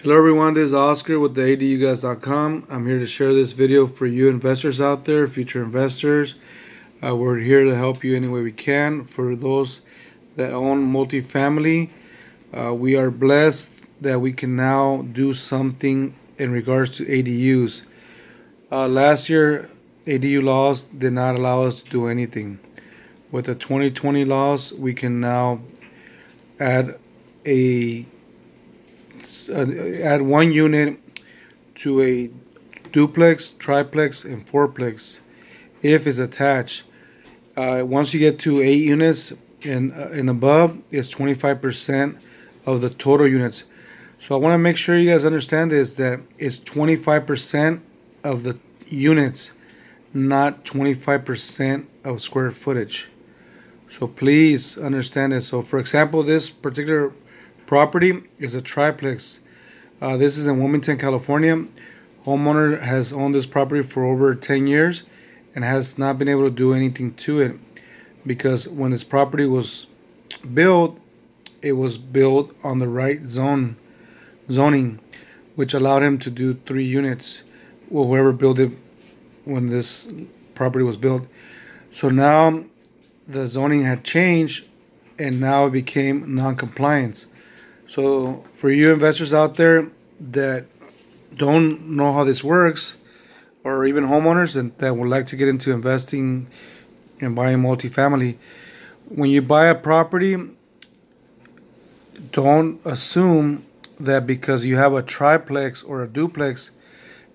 Hello everyone, this is Oscar with the aduguys.com. I'm here to share this video for you investors out there, future investors. We're here to help you any way we can. For those that own multifamily, we are blessed that we can now do something in regards to ADUs. Last year, ADU laws did not allow us to do anything. With the 2020 laws, we can now add add one unit to a duplex, triplex, and fourplex if it's attached. Once you get to 8 units and above, it's 25% of the total units. So I want to make sure you guys understand this, that it's 25% of the units, not 25% of square footage. So please understand this. So for example, this particular property is a triplex. This is in Wilmington, California. Homeowner has owned this property for over 10 years and has not been able to do anything to it because when this property was built, it was built on the right zoning, which allowed him to do 3 units. Well, whoever built it when this property was built. So now the zoning had changed and now it became non-compliance. So for you investors out there that don't know how this works, or even homeowners that would like to get into investing and buying multifamily, when you buy a property, don't assume that because you have a triplex or a duplex,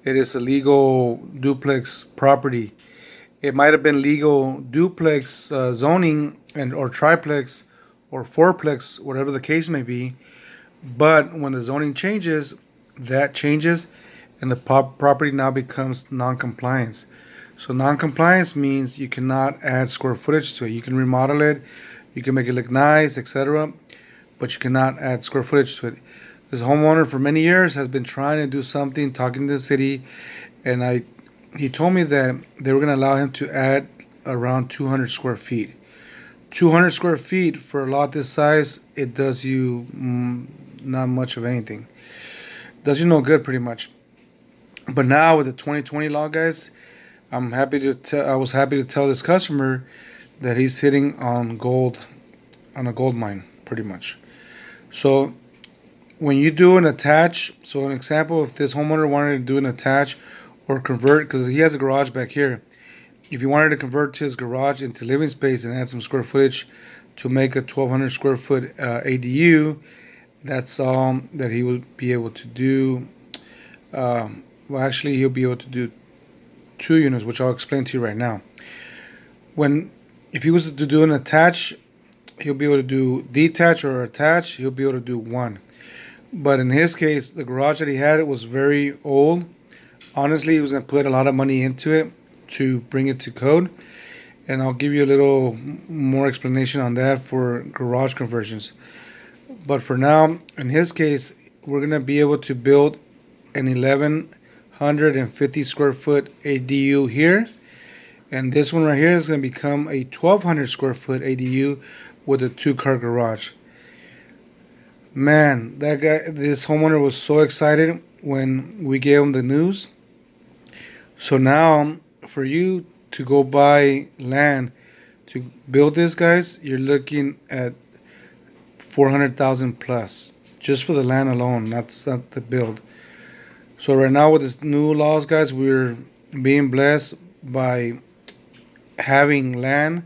it is a legal duplex property. It might have been legal duplex zoning and or triplex or fourplex, whatever the case may be. But when the zoning changes, that changes, and the property now becomes non-compliance. So non-compliance means you cannot add square footage to it. You can remodel it, you can make it look nice, etc., but you cannot add square footage to it. This homeowner for many years has been trying to do something, talking to the city, and he told me that they were going to allow him to add around 200 square feet. 200 square feet for a lot this size, it does you not much of anything. Does you no good, pretty much. But now with the 2020 law, guys, I was happy to tell this customer that he's sitting on gold, on a gold mine, pretty much. So when you do an attach, so an example, if this homeowner wanted to do an attach or convert, because he has a garage back here, if you wanted to convert his garage into living space and add some square footage to make a 1,200 square foot ADU, that's all that he would be able to do. Well, actually, he'll be able to do 2 units, which I'll explain to you right now. If he was to do an attach, he'll be able to do detach or attach. He'll be able to do 1. But in his case, the garage that he had, it was very old. Honestly, he was going to put a lot of money into it to bring it to code. And I'll give you a little more explanation on that for garage conversions. But for now, in his case, we're going to be able to build an 1,150 square foot ADU here. And this one right here is going to become a 1,200 square foot ADU with a 2-car garage. Man, this homeowner was so excited when we gave him the news. So now, for you to go buy land to build this, guys, you're looking at 400,000 plus just for the land alone. That's not the build. So right now with this new laws, guys, we're being blessed by having land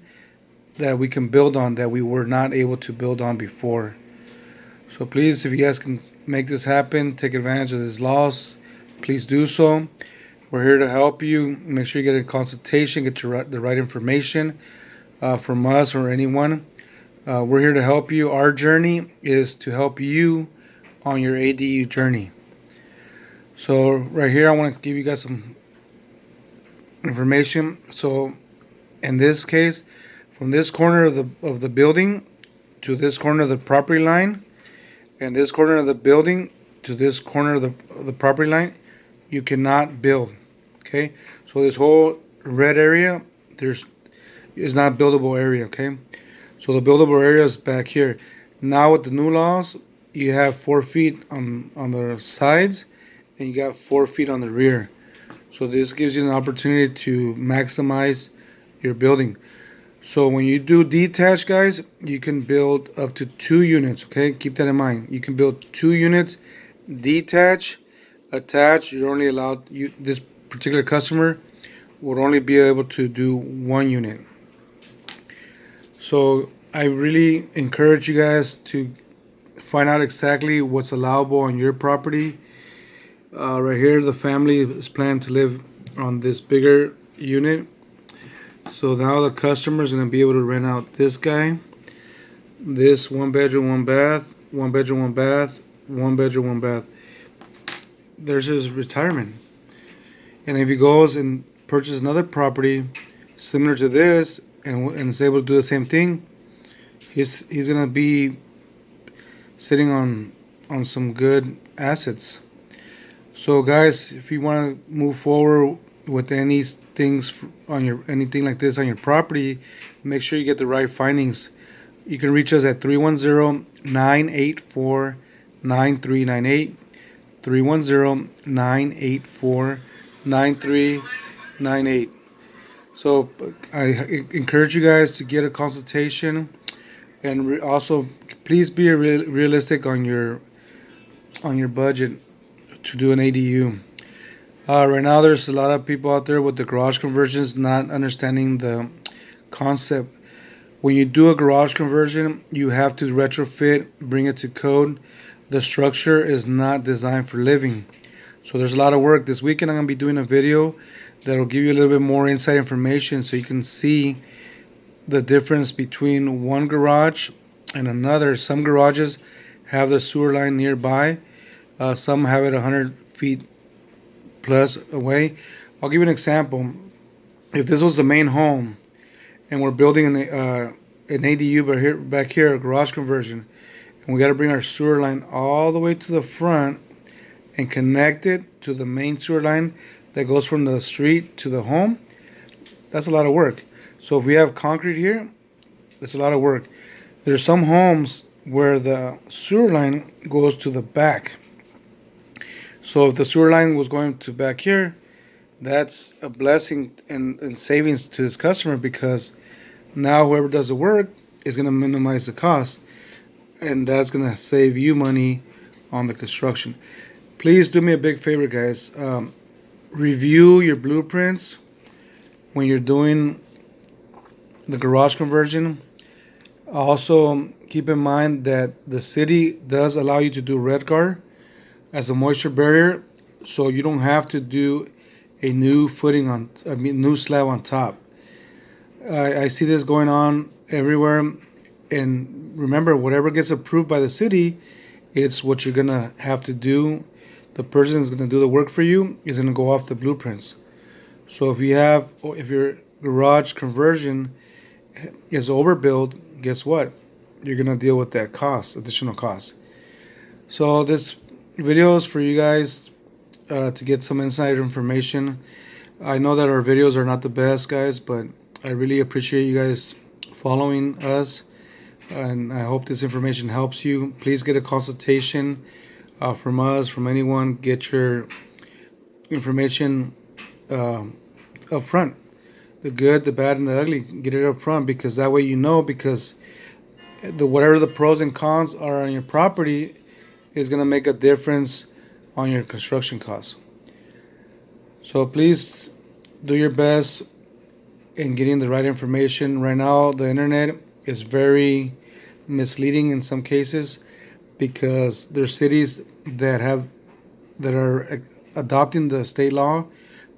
that we can build on that we were not able to build on before. So please, if you guys can make this happen, take advantage of this laws, please do so. We're here to help you. Make sure you get a consultation, get the right information from us or anyone. We're here to help you. Our journey is to help you on your ADU journey. So right here, I want to give you guys some information. So in this case, from this corner of the building to this corner of the property line, and this corner of the building to this corner of the property line, you cannot build. Okay, so this whole red area is not a buildable area. Okay, so the buildable area is back here. Now with the new laws, you have 4 feet on the sides, and you got 4 feet on the rear. So this gives you an opportunity to maximize your building. So when you do detached, guys, you can build up to 2 units. Okay, keep that in mind. You can build 2 units, detached, attached. You're only allowed. This particular customer would only be able to do 1 unit. So I really encourage you guys to find out exactly what's allowable on your property. Right here, the family is planning to live on this bigger unit. So now the customer is going to be able to rent out this guy, this 1 bedroom, 1 bath, 1 bedroom, 1 bath, 1 bedroom, 1 bath. There's his retirement. And if he goes and purchases another property similar to this and is able to do the same thing, he's going to be sitting on some good assets. So guys, if you want to move forward with any things on your anything like this on your property, make sure you get the right findings. You can reach us at 310-984-9398, 310-984-9398. So I encourage you guys to get a consultation, and also please be realistic on your budget to do an ADU. Right now, there's a lot of people out there with the garage conversions not understanding the concept. When you do a garage conversion, you have to retrofit, bring it to code. The structure is not designed for living. So there's a lot of work. This weekend, I'm going to be doing a video that will give you a little bit more inside information so you can see the difference between one garage and another. Some garages have the sewer line nearby. Some have it 100 feet plus away. I'll give you an example. If this was the main home and we're building an ADU back here, a garage conversion, and we got to bring our sewer line all the way to the front and connect it to the main sewer line that goes from the street to the home, that's a lot of work. So if we have concrete here, that's a lot of work. There's some homes where the sewer line goes to the back. So if the sewer line was going to back here, that's a blessing and savings to this customer, because now whoever does the work is going to minimize the cost, and that's going to save you money on the construction. Please do me a big favor, guys. Review your blueprints when you're doing the garage conversion. Also, keep in mind that the city does allow you to do red guard as a moisture barrier, so you don't have to do a new new slab on top. I see this going on everywhere, and remember, whatever gets approved by the city, it's what you're gonna have to do. The person is gonna do the work for you is gonna go off the blueprints. So if your garage conversion is overbuilt, guess what? You're gonna deal with that additional cost. So this video is for you guys to get some insider information. I know that our videos are not the best, guys, but I really appreciate you guys following us, and I hope this information helps you. Please get a consultation from us, from anyone. Get your information up front, the good, the bad, and the ugly. Get it up front, because that way you know, because whatever the pros and cons are on your property is going to make a difference on your construction costs. So please do your best in getting the right information. Right now, the internet is very misleading in some cases, because there's cities that are adopting the state law,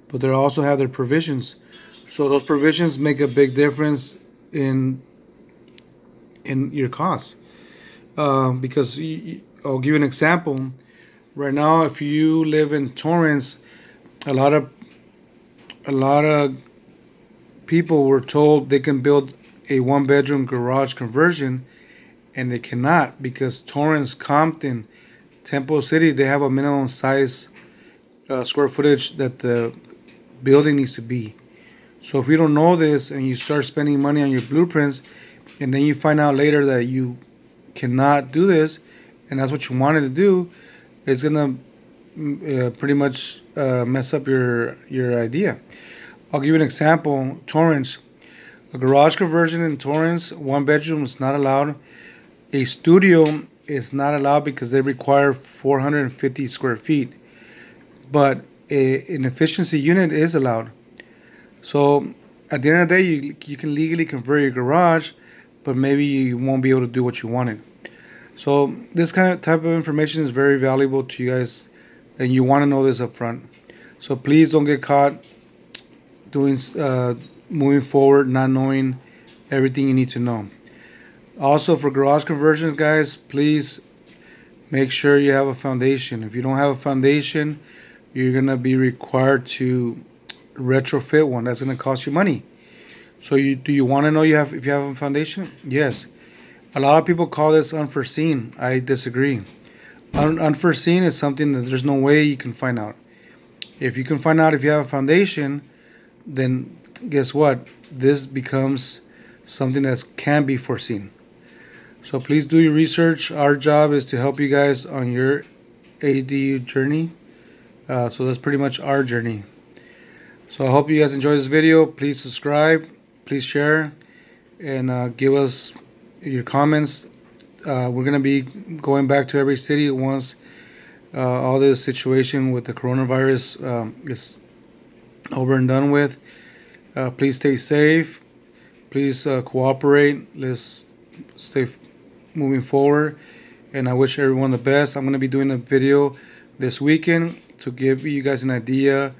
but they also have their provisions. So those provisions make a big difference in your costs. Because I'll give you an example. Right now, if you live in Torrance, a lot of people were told they can build a 1 bedroom garage conversion, and they cannot, because Torrance, Compton, Temple City, they have a minimum size square footage that the building needs to be. So if you don't know this and you start spending money on your blueprints, and then you find out later that you cannot do this, and that's what you wanted to do, it's gonna pretty much mess up your idea. I'll give you an example. Torrance, a garage conversion in Torrance, one bedroom is not allowed. A studio is not allowed because they require 450 square feet. But an efficiency unit is allowed. So at the end of the day, you can legally convert your garage, but maybe you won't be able to do what you wanted. So this kind of type of information is very valuable to you guys, and you want to know this up front. So please don't get caught doing moving forward not knowing everything you need to know. Also, for garage conversions, guys, please make sure you have a foundation. If you don't have a foundation, you're gonna be required to retrofit one. That's gonna cost you money. So do you want to know if you have a foundation? Yes. A lot of people call this unforeseen. I disagree. Unforeseen is something that there's no way you can find out. If you can find out if you have a foundation, then guess what? This becomes something that can be foreseen. So please do your research. Our job is to help you guys on your ADU journey. So that's pretty much our journey. So I hope you guys enjoy this video. Please subscribe, please share, and give us your comments. We're going to be going back to every city once all this situation with the coronavirus is over and done with. Please stay safe. Please cooperate. Let's stay moving forward. And I wish everyone the best. I'm going to be doing a video this weekend to give you guys an idea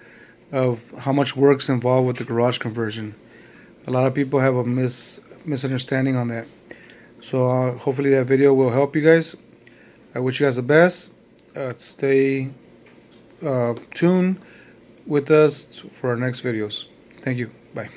of how much work's involved with the garage conversion. A lot of people have a misunderstanding on that. So hopefully that video will help you guys. I wish you guys the best. Stay tuned with us for our next videos. Thank you. Bye.